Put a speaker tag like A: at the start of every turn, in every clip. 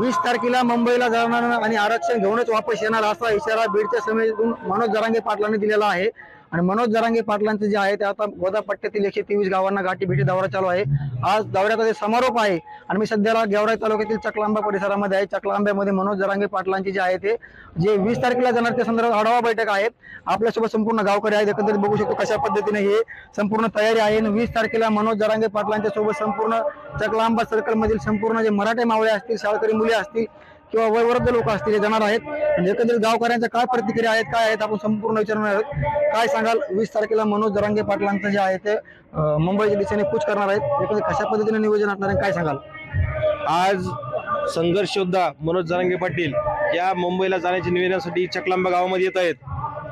A: 20 तारखेला मुंबईला जाणार आणि आरक्षण घेऊनच वापस येणार असा इशारा बीडच्या समितीतून मनोज जरांगे पाटलांनी दिलेला आहे। आणि मनोज जरांगे पाटलांचे जे आहे ते आता गोदा पट्ट्यातील 123 गावांना गाठी भेटी दौरा चालू आहे। आज दौऱ्याचा ते समारोप आहे आणि मी सध्याला गेवराई तालुक्यातील चकलांबा परिसरामध्ये आहे। चकलांब्यामध्ये मनोज जरांगे पाटलांची जे आहे ते जे 20 तारखेला जाणार त्या संदर्भात आढावा बैठक आहे। आपल्यासोबत संपूर्ण गावकरी आहेत, एकंदरीत बघू शकतो कशा पद्धतीने हे संपूर्ण तयारी आहे। 20 तारखेला मनोज जरांगे पाटलांच्या सोबत संपूर्ण चकलांबा सर्कल मधील संपूर्ण जे मराठे मावळे असतील, शाळकरी मुले असतील किंवा वयोवृद्ध लोक असतील हे जाणार आहेत। म्हणजे एकंदरीत गावकऱ्यांच्या काय प्रतिक्रिया आहेत, काय आहेत, आपण संपूर्ण विचारणार आहोत। काय सांगाल, 20 तारखेला मनोज जरांगे पाटलांचं जे आहे ते मुंबईच्या दिशेने कूच करणार आहेत, एकंदरीत कशा पद्धतीने नियोजन असणार आहे, काय सांगाल?
B: आज संघर्ष योद्धा मनोज जरांगे पाटील या मुंबईला जाण्याच्या निवेदनासाठी चकलांबा गावामध्ये येत आहेत।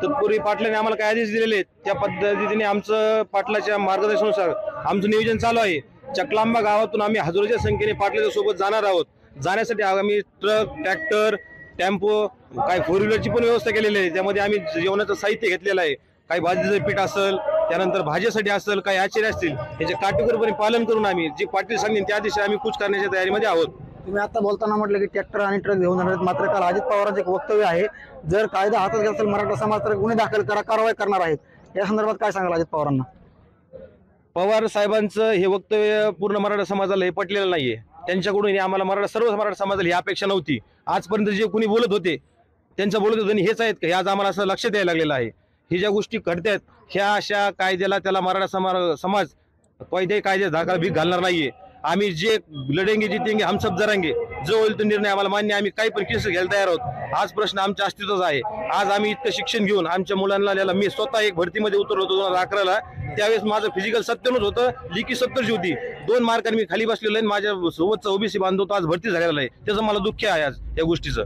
B: तत्पूर्वी पाटलांनी आम्हाला काय आदेश दिलेले आहेत त्या पद्धतीने आमचं पाटलाच्या मार्गदर्शनानुसार आमचं नियोजन चालू आहे। चकलांबा गावातून आम्ही हजारोच्या संख्येने पाटलाच्या सोबत जाणार आहोत। जाण्यासाठी आम्ही ट्रक, ट्रॅक्टर, टेम्पो, काही 4 व्हीलरची पण व्यवस्था केलेली आहे। त्यामध्ये आम्ही जेवणाचं साहित्य घेतलेलं आहे। काही भाजीचं पीठ असेल, त्यानंतर भाजीसाठी असेल, काही आचार्य असतील, याचे काटेकोरपणे पालन करून आम्ही जे पाटील सांगेन त्या दिवशी आम्ही कूच करण्याच्या तयारीमध्ये आहोत।
A: तुम्ही आता बोलताना म्हटलं की ट्रॅक्टर आणि ट्रक घेऊन जाणार आहेत, मात्र काल अजित पवारांचं एक वक्तव्य आहे, जर कायदा हातात घेतला असेल मराठा समाज तर गुन्हे दाखल करा, कारवाई करणार आहेत। या संदर्भात काय सांगाल अजित पवारांना?
B: पवार साहेबांचं हे वक्तव्य पूर्ण मराठा समाजाला हे पटलेलं नाहीये। त्यांच्याकडून आम्हाला सर्व मराठा समाजाला ही अपेक्षा नव्हती। आजपर्यंत जे कोणी बोलत होते त्यांचं बोलत होतं हेच आहेत का, आज आम्हाला असं लक्षात यायला लागलेलं आहे। ही ज्या गोष्टी घडतात ह्या अशा कायद्याला त्याला मराठा समाज कोणत्याही कायद्यात धाकाला भीक घालणार नाहीये। आम्ही जे लढेंगे जितेंगे हम सब जरांगे, जो होईल तो निर्णय आम्हाला मान्य, आम्ही काही पण केस घ्यायला तयार आहोत। आज प्रश्न आमच्या अस्तित्वाचा आहे। आज आम्ही इतकं शिक्षण घेऊन आमच्या मुलांना मी स्वतः एक भरतीमध्ये उतरलो होतो 2011ला, त्यावेळेस माझं फिजिकल 97 होतं, लिखी 70 होती। 2 मार्कांनी मी खाली बसलेलो आहे। माझ्या सोबतचा ओबीसी बांधव तो आज भरती झालेला आहे, त्याचं मला दुःख आहे आज या गोष्टीचं।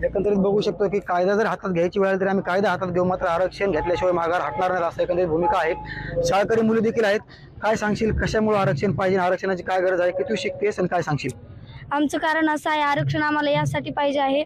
A: एकंदरीत बघू शकतो की कायदा जर हातात घ्यायची वेळ तरी आम्ही कायदा हातात घेऊ, मात्र आरक्षण घेतल्याशिवाय माघार हटणार नाही असं एकंदरीत भूमिका आहे। शाळकरी मुली देखील आहेत, काय सांगशील, कशामुळे आरक्षण पाहिजे, आरक्षणाची काय गरज आहे, किती शिकतेस आणि काय सांगशील?
C: आमचं कारण असं आहे, आरक्षण आम्हाला यासाठी पाहिजे आहे,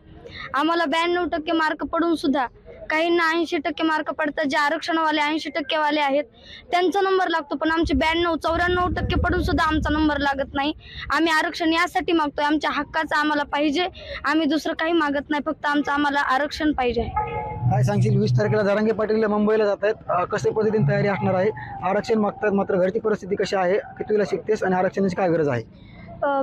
C: आम्हाला 92% मार्क पडून सुद्धा काहींना 80% मार्क पडतात। जे आरक्षणवाले 80% वाले आहेत त्यांचा नंबर लागतो, पण आमचे 92-94% पडून सुद्धा आमचा नंबर लागत नाही। आम्ही आरक्षण यासाठी मागतोय, आमच्या हक्काचं आम्हाला पाहिजे, आम्ही दुसरं काही मागत नाही, फक्त आम्हाला आरक्षण पाहिजे आहे।
A: काय सांगशील, 20 तारखेला जरांगे पाटील मुंबईला जात आहेत, कशा पद्धतीने तयारी असणार आहे, आरक्षण मागतात, मात्र घरची परिस्थिती कशी आहे, कितवीला शिकतेस आणि आरक्षणाची काय गरज आहे?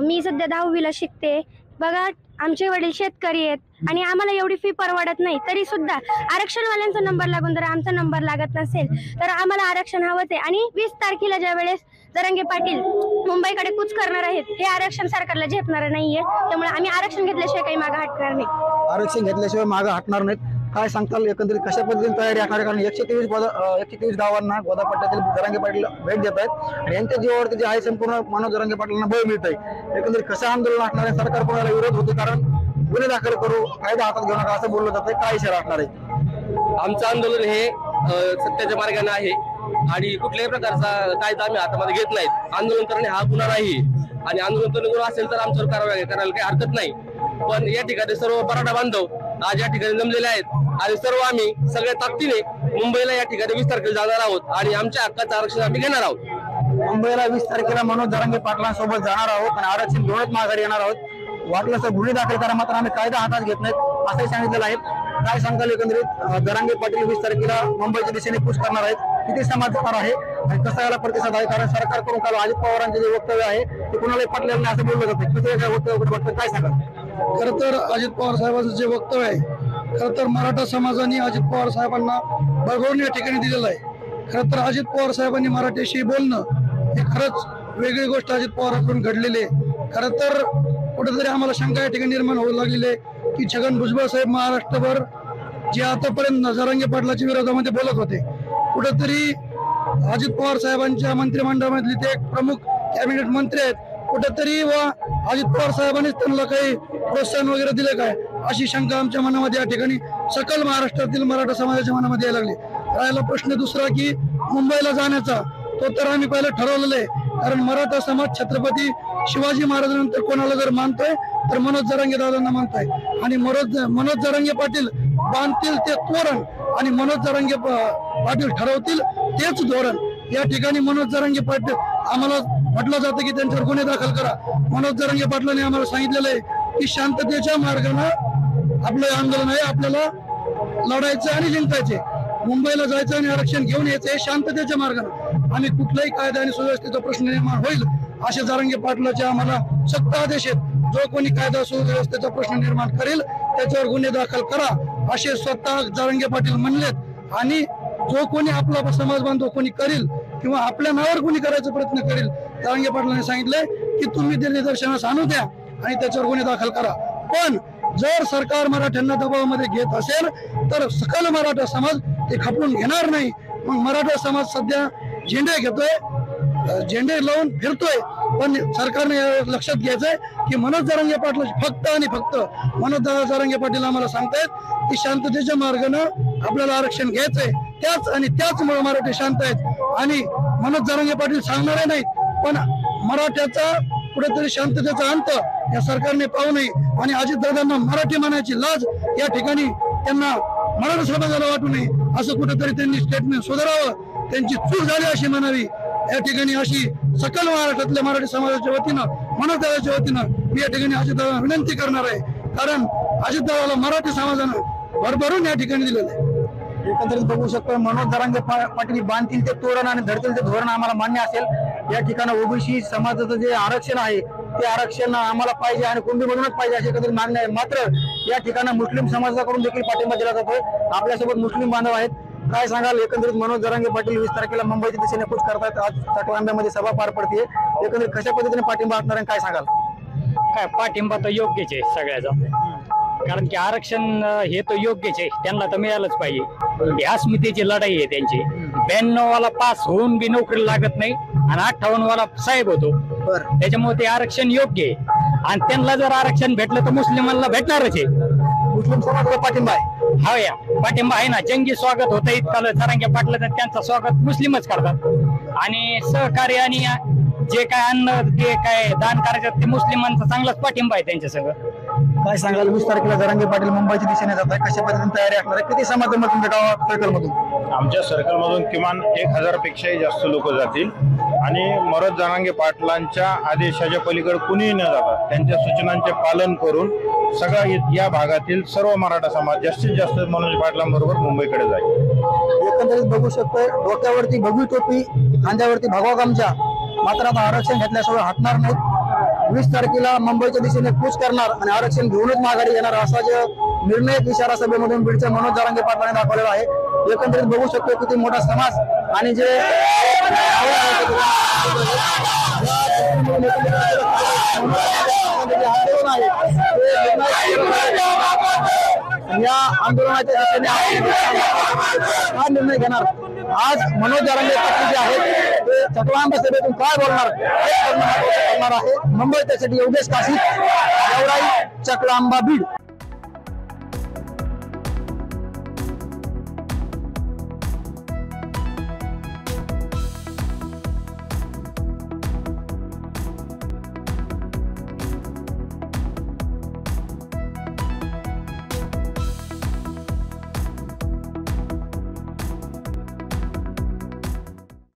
C: मी सध्या 10वीला शिकते। बघा, आमचे वडील शेतकरी आहेत आणि आम्हाला एवढी फी परवडत नाही, तरी सुद्धा आरक्षणवाल्यांचा नंबर लागून जर आमचा नंबर लागत नसेल तर आम्हाला आरक्षण हवंच आहे। आणि 20 तारखेला ज्या वेळेस जरांगे पाटील मुंबईकडे कूच करणार आहेत, हे आरक्षण सरकारला झेपणार नाहीये, त्यामुळे आम्ही आरक्षण घेतल्याशिवाय काही मागे हटणार नाही।
A: आरक्षण घेतल्याशिवाय मागे हटणार नाहीत, काय सांगताल एकंदरीत कशा पद्धतीने तयारी असणार आहे? कारण 123 गावांना गोदा पट्ट्यातील जरांगे पाटील भेट देत आहेत आणि यांच्या जीवावरती जे आहे संपूर्ण मनोज जरांगे पाटलांना बळ मिळत आहे। एकंदरीत कसं आंदोलन असणार आहे? सरकार कोणाला विरोध होतो, कारण गुन्हे दाखल करू, कायदा हातात घेऊ नका असं बोललं जातं, काय इशारा असणार आहे?
D: आमचं आंदोलन हे सत्याच्या मार्गाने आहे आणि कुठल्याही प्रकारचा कायदा आम्ही हातामध्ये घेत नाहीत। आंदोलन करणे हा गुन्हा नाही आणि आंदोलन करणे गुन्हा असेल तर आमच्यावर कारवाई करायला काही हरकत नाही। पण या ठिकाणी सर्व मराठा बांधव आज या ठिकाणी जमलेले आहेत आणि सर्व आम्ही सगळ्या ताकदीने मुंबईला या ठिकाणी 20 तारखेला जाणार आहोत आणि आमच्या हक्काचं आरक्षण आम्ही घेणार आहोत।
A: मुंबईला 20 तारखेला मनोज जरांगे पाटलांसोबत जाणार आहोत आणि आरक्षण घेऊनच माघारी येणार आहोत। वाटलं तर गुन्हे दाखल करा, मात्र आम्ही कायदा हातात घेत नाहीत असंही सांगितलेलं आहे। काय सांगाल एकंदरीत, जरांगे पाटील 20 तारखेला मुंबईच्या दिशेने कूच करणार आहेत, किती समाज जाणार आहे आणि कसा याला प्रतिसाद आहे? कारण सरकारकडून काल अजित पवारांचे जे वक्तव्य आहे ते कुणालाही पटलेलं नाही असं बोललं जातं, किती वक्तव्य काय सांगाल?
E: खरं तर अजित पवार साहेबांचं जे वक्तव्य आहे, खरं तर मराठा समाजाने अजित पवार साहेबांना बळगवून या ठिकाणी दिलेलं आहे। खरं तर अजित पवार साहेबांनी मराठीशी बोलणं हे खरंच वेगळी गोष्ट अजित पवारांकडून घडलेली आहे। खरं तर कुठेतरी आम्हाला शंका या ठिकाणी निर्माण होऊ लागलेली आहे की छगन भुजबळ साहेब महाराष्ट्रभर जे आतापर्यंत जरांगे पाटलाच्या विरोधामध्ये बोलत होते, कुठेतरी अजित पवार साहेबांच्या मंत्रिमंडळामधले ते एक प्रमुख कॅबिनेट मंत्री आहेत, कुठेतरी व अजित पवार साहेबांनीच त्यांना काही प्रोत्साहन वगैरे दिले काय, अशी शंका आमच्या मनामध्ये या ठिकाणी सकल महाराष्ट्रातील मराठा समाजाच्या मनामध्ये यायला लागली। राहिला प्रश्न दुसरा की मुंबईला जाण्याचा, तो तर आम्ही पहिले ठरवलेलं आहे, कारण मराठा समाज छत्रपती शिवाजी महाराजांनंतर कोणाला जर मानतोय तर मनोज जरांगे दादांना मानताय आणि मनोज जरांगे पाटील बांधतील ते तोरण आणि मनोज जरांगे पाटील ठरवतील तेच धोरण। या ठिकाणी मनोज जरांगे पाटील आम्हाला म्हटलं जातं की त्यांच्यावर गुन्हे दाखल करा। मनोज जरांगे पाटलांनी आम्हाला सांगितलेलं आहे की शांततेच्या मार्गाने आपलं आंदोलन आहे, आपल्याला लढायचं आणि जिंकायचे. मुंबईला जायचं आणि आरक्षण घेऊन यायचं हे शांततेच्या मार्गाने. आणि कुठलाही कायदा आणि सुव्यवस्थेचा प्रश्न निर्माण होईल असे जरांगे पाटलाचे आम्हाला सक्त आदेश आहेत. जो कोणी कायदा सुव्यवस्थेचा प्रश्न निर्माण करेल त्याच्यावर गुन्हे दाखल करा असे स्वतः जरांगे पाटील म्हणलेत. आणि जो कोणी आपला समाज बांधव कोणी करेल किंवा आपल्या नावावर कोणी करायचा प्रयत्न करेल, जरांगे पाटलांनी सांगितलंय की तुम्ही ते निदर्शनास आणू द्या आणि त्याच्यावर गुन्हे दाखल करा. पण जर सरकार मराठ्यांना दबावामध्ये घेत असेल तर सकल मराठा समाज ते खपवून घेणार नाही. मग मराठा समाज सध्या झेंडे घेतोय, झेंडे लावून फिरतोय. पण सरकारने लक्षात घ्यायचंय की मनोज जरांगे पाटील फक्त आणि फक्त मनोज जरांगे पाटील आम्हाला सांगतायत की शांततेच्या मार्गानं आपल्याला आरक्षण घ्यायचंय. त्याचमुळे मराठी शांत आहेत. आणि मनोज जरांगे पाटील सांगणारे नाहीत, पण मराठ्याचा कुठेतरी शांततेचा अंत या सरकारने पाहू नये. आणि अजितदादांना मराठी म्हणायची लाज या ठिकाणी त्यांना मराठा समाजाला वाटू नये असं कुठेतरी त्यांनी स्टेटमेंट सुधारावं. त्यांची चूक झाली अशी म्हणावी. या ठिकाणी अशी सकल महाराष्ट्रातल्या मराठी समाजाच्या वतीनं, मनोदयाच्या वतीनं मी या ठिकाणी अजितदादांना विनंती करणार आहे. कारण अजितदादाला मराठी समाजानं भरभरून या ठिकाणी दिलेलं आहे.
A: एकंदरीत बघू शकतो मनोज जरांगे पाटील बांधतील ते तोरण आणि धरतील ते धोरण आम्हाला मान्य असेल. या ठिकाणी ओबीसी समाजाचं जे आरक्षण आहे ते आरक्षण आम्हाला पाहिजे आणि कुणबीमधूनच पाहिजे अशी एकंदरीत मागणी आहे. मात्र या ठिकाणी मुस्लिम समाजाकडून देखील पाठिंबा दिला जातोय. आपल्यासोबत मुस्लिम बांधव आहेत. काय सांगाल एकंदरीत मनोज जरांगे पाटील 20 तारखेला मुंबईच्या दिशेने कूच करतात. आज चटवांब्यामध्ये सभा पार पडते. एकंदरीत कशा पद्धतीने पाठिंबा असणार आहे काय सांगाल?
F: काय पाठिंबा तर योग्यच आहे सगळ्याचा. कारण की आरक्षण हे तर योग्यच आहे, त्यांना तर मिळालंच पाहिजे. ही अस्मितेची लढाई आहे त्यांची. 92 वाला पास होऊन बी नोकरी लागत नाही आणि 58 वाला साहेब होतो. त्याच्यामुळे ते आरक्षण योग्य आहे. आणि त्यांना जर आरक्षण भेटलं तर मुस्लिमांना भेटणारच आहे.
A: मुस्लिम समाजाला पाठिंबा आहे.
F: हा या पाठिंबा आहे ना. जंगी स्वागत होतं इतकं जरांगे पाटलं, त्यांचं स्वागत मुस्लिमच करतात. आणि सहकार्य आणि जे काय अन्न जे काय दान करायचं ते मुस्लिमांचा चांगलाच पाठिंबा आहे त्यांच्या सगळं.
A: काय सांगाल 20 तारखेला जरांगे पाटील मुंबईच्या दिशेने जात आहे, कशा पद्धतीने तयारी असणार आहे? किती समाजमधून तुमच्या गावात सर्कलमधून?
G: आमच्या सर्कलमधून किमान 1000 पेक्षाही जास्त लोक जातील. आणि मनोज जरांगे पाटलांच्या आदेशाच्या पलीकडे कुणीही न जाता त्यांच्या सूचनांचे पालन करून सगळा या भागातील सर्व मराठा समाज जास्तीत जास्त मनोज पाटलांबरोबर मुंबईकडे जाईल.
A: एकंदरीत बघू शकतोय डोक्यावरती भगवी टोपी, खांद्यावरती भगवा गमछा. मात्र आता आरक्षण घेतल्याशिवाय हटणार नाहीत. 20 तारखेला मुंबईच्या दिशेने कूच करणार आणि आरक्षण घेऊनच माघारी येणार असा जो निर्णय इशारा सभेमधून बीडच्या मनोज जरांगे पाटलांनी दाखवलेला आहे. एकंदरीत बघू शकतो किती मोठा समाज आणि जे आंदोलन आहे या आंदोलनाच्या दिशेने काय निर्णय घेणार. आज मनोज जरांगे पाटील जे आहेत ते चटवांबा सभेतून काय बोलणार आहे. मुंबई त्यासाठी योगेश काशी, चकलांबा बीड.